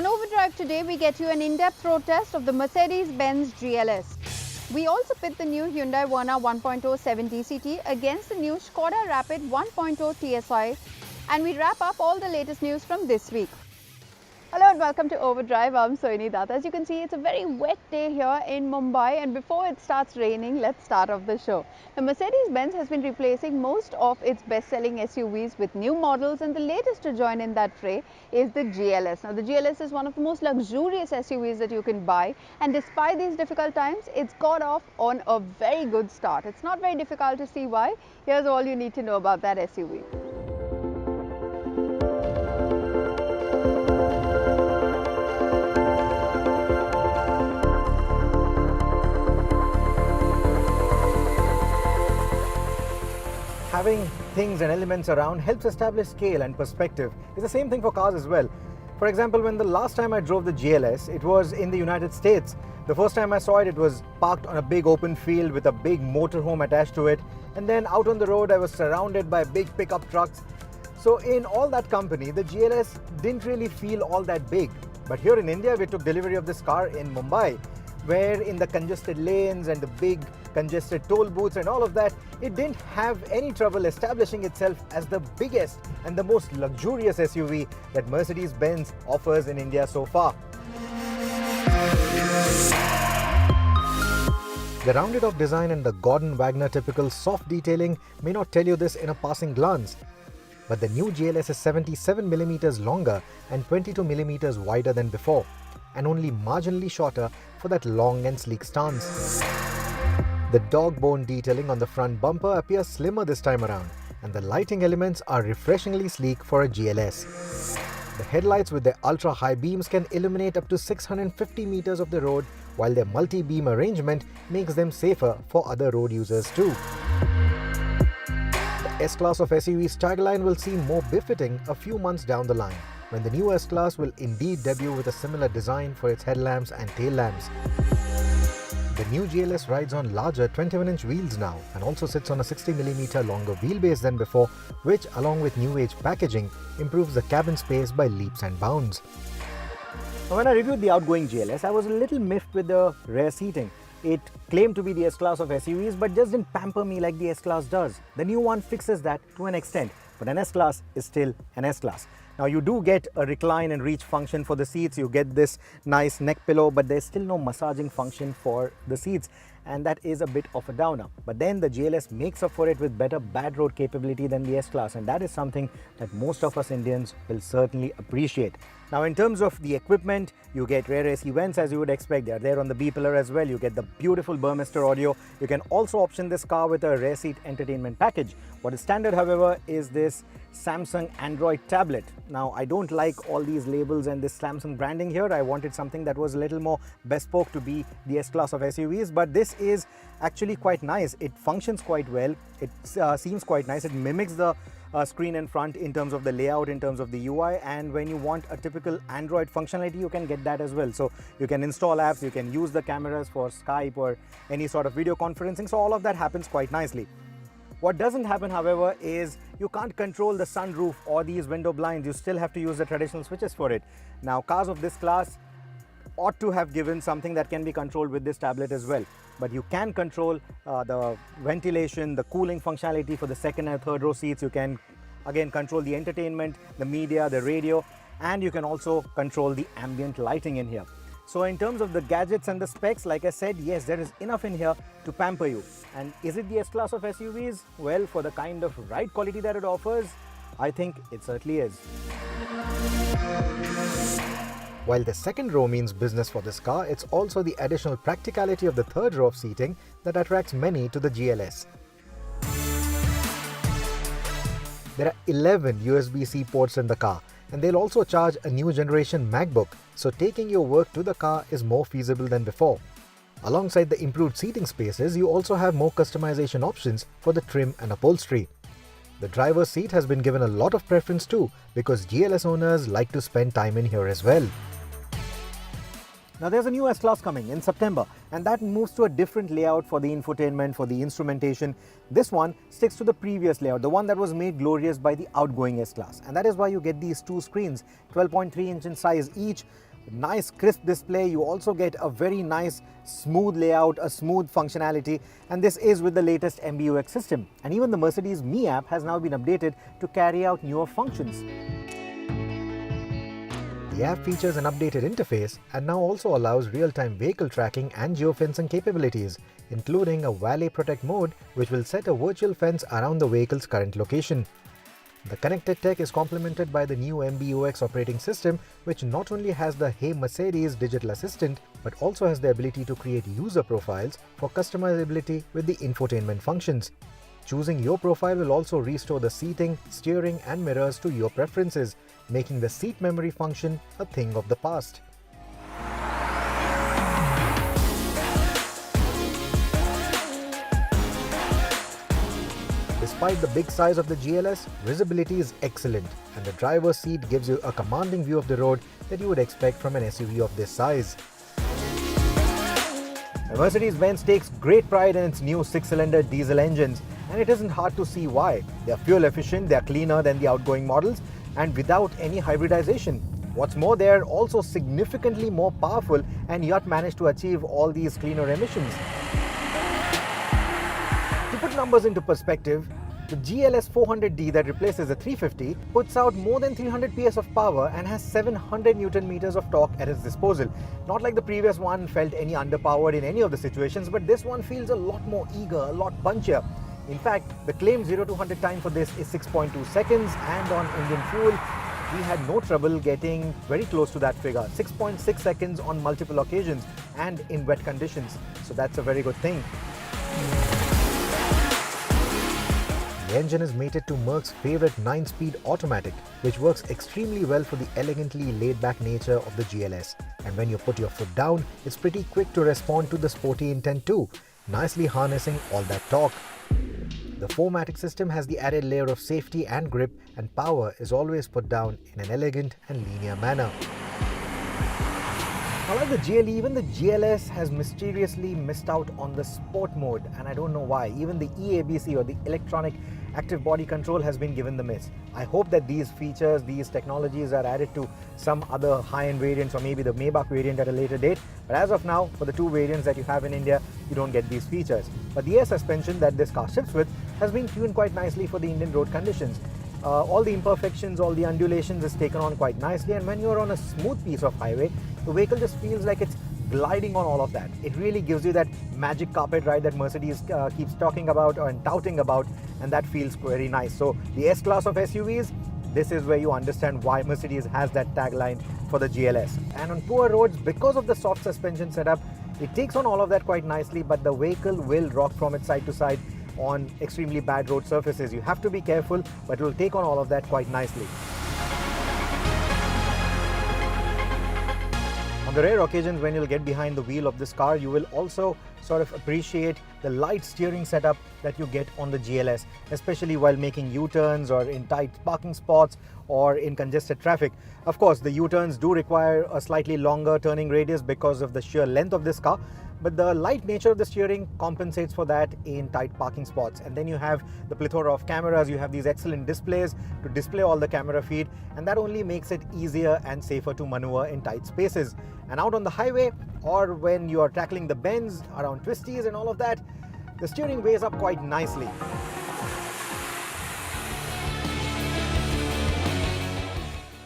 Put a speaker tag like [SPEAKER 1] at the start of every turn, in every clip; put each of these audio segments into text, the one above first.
[SPEAKER 1] On Overdrive today, we get you an in-depth road test of the Mercedes Benz GLS. We also pit the new Hyundai Verna 1.0 7DCT against the new Skoda Rapid 1.0 TSI, and we wrap up all the latest news from this week. Hello and welcome to Overdrive. I'm Soini Datta. As you can see, it's a very wet day here in Mumbai, and before it starts raining, let's start off the show. The Mercedes-Benz has been replacing most of its best-selling SUVs with new models, and the latest to join in that fray is the GLS. Now, the GLS is one of the most luxurious SUVs that you can buy, and despite these difficult times, it's got off on a very good start. It's not very difficult to see why. Here's all you need to know about that SUV.
[SPEAKER 2] Having things and elements around helps establish scale and perspective. It's the same thing for cars as well. For example, when the last time I drove the GLS, it was in the United States. The first time I saw it, it was parked on a big open field with a big motorhome attached to it. And then out on the road, I was surrounded by big pickup trucks. So in all that company, the GLS didn't really feel all that big. But here in India, we took delivery of this car in Mumbai, where in the congested lanes and the big congested toll booths and all of that, it didn't have any trouble establishing itself as the biggest and the most luxurious SUV that Mercedes-Benz offers in India so far. The rounded off design and the Gordon Wagner typical soft detailing may not tell you this in a passing glance, but the new GLS is 77mm longer and 22mm wider than before, and only marginally shorter for that long and sleek stance. The dog bone detailing on the front bumper appears slimmer this time around, and the lighting elements are refreshingly sleek for a GLS. The headlights with their ultra-high beams can illuminate up to 650 meters of the road, while their multi-beam arrangement makes them safer for other road users too. The S-Class of SUVs tagline will seem more befitting a few months down the line, when the new S-Class will indeed debut with a similar design for its headlamps and tail lamps. The new GLS rides on larger 21-inch wheels now and also sits on a 60mm longer wheelbase than before, which along with new age packaging improves the cabin space by leaps and bounds. Now, when I reviewed the outgoing GLS, I was a little miffed with the rear seating. It claimed to be the S-Class of SUVs but just didn't pamper me like the S-Class does. The new one fixes that to an extent, but an S-Class is still an S-Class. Now, you do get a recline and reach function for the seats, you get this nice neck pillow, but there's still no massaging function for the seats, and that is a bit of a downer. But then the GLS makes up for it with better bad road capability than the S-Class, and that is something that most of us Indians will certainly appreciate. Now, in terms of the equipment, you get rear AC vents as you would expect. They are there on the B pillar as well. You get the beautiful Burmester audio. You can also option this car with a rear seat entertainment package. What is standard, however, is this Samsung Android tablet. Now, I don't like all these labels and this Samsung branding here. I wanted something that was a little more bespoke to be the S-Class of SUVs, but this is actually quite nice. It functions quite well. It seems quite nice. It mimics the screen in front in terms of the layout, in terms of the UI, and when you want a typical Android functionality, you can get that as well. So you can install apps, you can use the cameras for Skype or any sort of video conferencing, so all of that happens quite nicely. What doesn't happen, however, is you can't control the sunroof or these window blinds. You still have to use the traditional switches for it. Now, cars of this class ought to have given something that can be controlled with this tablet as well. But you can control the ventilation, the cooling functionality for the second and third row seats. You can again control the entertainment, the media, the radio, and you can also control the ambient lighting in here. So in terms of the gadgets and the specs, like I said, yes, there is enough in here to pamper you. And is it the S-Class of SUVs? Well, for the kind of ride quality that it offers, I think it certainly is. While the second row means business for this car, it's also the additional practicality of the third row of seating that attracts many to the GLS. There are 11 USB-C ports in the car, and they'll also charge a new generation MacBook, so taking your work to the car is more feasible than before. Alongside the improved seating spaces, you also have more customization options for the trim and upholstery. The driver's seat has been given a lot of preference too, because GLS owners like to spend time in here as well. Now there's a new S-Class coming in September, and that moves to a different layout for the infotainment, for the instrumentation. This one sticks to the previous layout, the one that was made glorious by the outgoing S-Class. And that is why you get these two screens, 12.3 inch in size each, Nice crisp display. You also get a very nice smooth layout, a smooth functionality, and this is with the latest MBUX system. And even the Mercedes Me app has now been updated to carry out newer functions. The app features an updated interface and now also allows real-time vehicle tracking and geofencing capabilities, including a Valet Protect mode which will set a virtual fence around the vehicle's current location. The connected tech is complemented by the new MBUX operating system, which not only has the Hey Mercedes digital assistant, but also has the ability to create user profiles for customizability with the infotainment functions. Choosing your profile will also restore the seating, steering and mirrors to your preferences, making the seat memory function a thing of the past. Despite the big size of the GLS, visibility is excellent and the driver's seat gives you a commanding view of the road that you would expect from an SUV of this size. Mercedes Benz takes great pride in its new 6-cylinder diesel engines, and it isn't hard to see why. They are fuel efficient, they are cleaner than the outgoing models and without any hybridization. What's more, they are also significantly more powerful and yet manage to achieve all these cleaner emissions. To put numbers into perspective, the GLS 400D that replaces the 350 puts out more than 300 PS of power and has 700 Newton meters of torque at its disposal. Not like the previous one felt any underpowered in any of the situations, but this one feels a lot more eager, a lot punchier. In fact, the claimed 0 to 100 time for this is 6.2 seconds, and on Indian fuel, we had no trouble getting very close to that figure. 6.6 seconds on multiple occasions and in wet conditions. So that's a very good thing. The engine is mated to Merc's favorite 9-speed automatic, which works extremely well for the elegantly laid-back nature of the GLS. And when you put your foot down, it's pretty quick to respond to the sporty intent too, nicely harnessing all that torque. The 4MATIC system has the added layer of safety and grip, and power is always put down in an elegant and linear manner. However, the GLE, even the GLS has mysteriously missed out on the sport mode, and I don't know why. Even the EABC, or the electronic active body control, has been given the miss. I hope that these features, these technologies are added to some other high-end variants or maybe the Maybach variant at a later date. But as of now, for the two variants that you have in India, you don't get these features. But the air suspension that this car ships with has been tuned quite nicely for the Indian road conditions. All the imperfections, all the undulations is taken on quite nicely, and when you're on a smooth piece of highway, the vehicle just feels like it's gliding on all of that. It really gives you that magic carpet ride that Mercedes keeps talking about and touting about, and that feels very nice. So the S-Class of SUVs, this is where you understand why Mercedes has that tagline for the GLS. And on poor roads, because of the soft suspension setup, it takes on all of that quite nicely, but the vehicle will rock from its side to side on extremely bad road surfaces. You have to be careful, but it will take on all of that quite nicely. On the rare occasions when you'll get behind the wheel of this car, you will also sort of appreciate the light steering setup that you get on the GLS, especially while making U-turns or in tight parking spots or in congested traffic. Of course, the U-turns do require a slightly longer turning radius because of the sheer length of this car, but the light nature of the steering compensates for that in tight parking spots. And then you have the plethora of cameras, you have these excellent displays to display all the camera feed, and that only makes it easier and safer to maneuver in tight spaces. And out on the highway, or when you are tackling the bends around twisties and all of that, the steering weighs up quite nicely.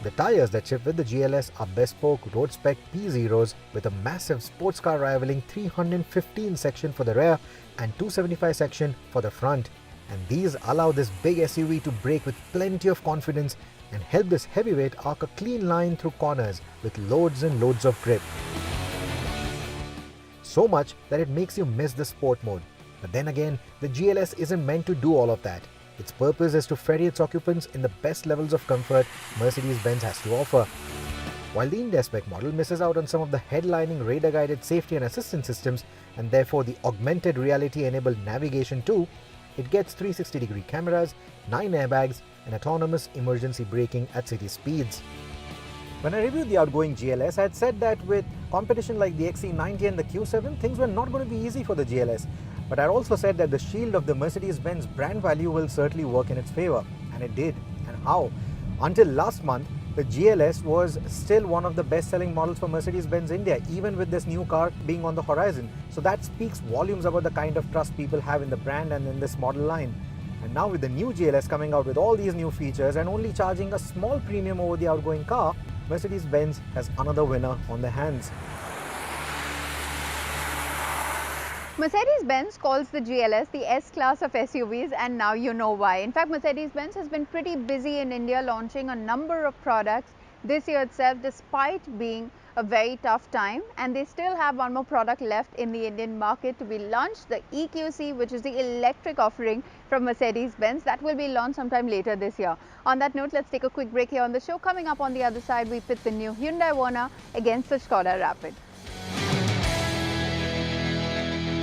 [SPEAKER 2] The tyres that ship with the GLS are bespoke road spec P0s with a massive sports car rivaling 315 section for the rear and 275 section for the front. And these allow this big SUV to brake with plenty of confidence and help this heavyweight arc a clean line through corners with loads and loads of grip. So much that it makes you miss the sport mode. But then again, the GLS isn't meant to do all of that. Its purpose is to ferry its occupants in the best levels of comfort Mercedes-Benz has to offer. While the India spec model misses out on some of the headlining radar-guided safety and assistance systems, and therefore the augmented reality-enabled navigation too, it gets 360-degree cameras, 9 airbags, and autonomous emergency braking at city speeds. When I reviewed the outgoing GLS, I had said that with competition like the XC90 and the Q7, things were not going to be easy for the GLS. But I also said that the shield of the Mercedes-Benz brand value will certainly work in its favor. And it did. And how? Until last month, The GLS was still one of the best-selling models for Mercedes Benz India, even with this new car being on the horizon. So that speaks volumes about the kind of trust people have in the brand and in this model line. And now with the new GLS coming out with all these new features and only charging a small premium over the outgoing car, Mercedes Benz has another winner on their hands.
[SPEAKER 1] Mercedes-Benz calls the GLS the S-class of SUVs, and now you know why. In fact, Mercedes-Benz has been pretty busy in India launching a number of products this year itself, despite being a very tough time, and they still have one more product left in the Indian market to be launched, the EQC, which is the electric offering from Mercedes-Benz. That will be launched sometime later this year. On that note, let's take a quick break here on the show. Coming up on the other side, we pit the new Hyundai Verna against the Skoda Rapid.